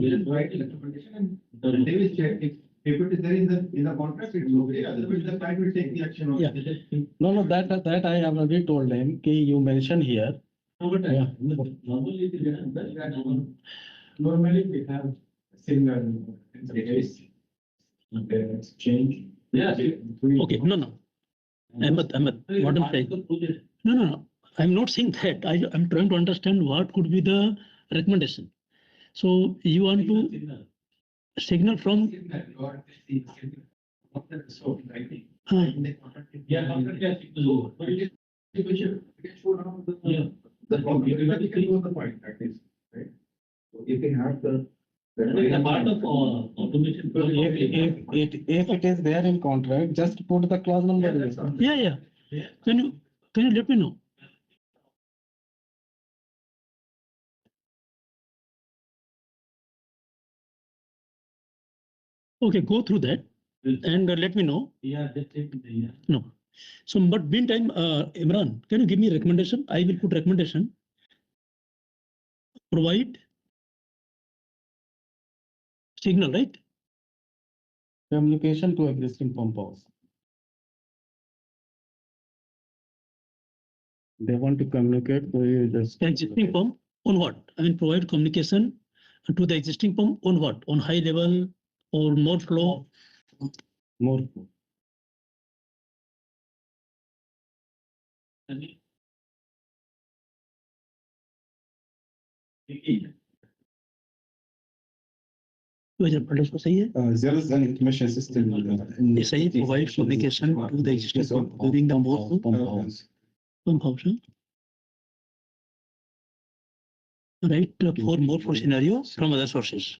You just write the recommendation and they will check if it is there in the contract, it's okay. Otherwise, the client will take the action on it. No, that I have already told him. Ki you mentioned here. No, but Yeah. normally we have similar case. Exchange. Yeah. Okay, no. Ahmed, what I'm saying. No. I'm not saying that. I'm trying to understand what could be the recommendation. So you want to signal from. If they have the part of automation. If it is there in contract, just put the clause number. Yeah. Can you let me know? Okay, go through that and let me know. Yeah, No. So, but meantime, Imran, can you give me a recommendation? I will put recommendation. Provide signal, right? Communication to existing pump house. They want to communicate to the existing pump on what? I mean, provide communication to the existing pump on what? On high level or more flow? More flow. सही है? There is an information system. सही है, provide communication to the existing pump during the more pump house. Right, for more for scenario from other sources.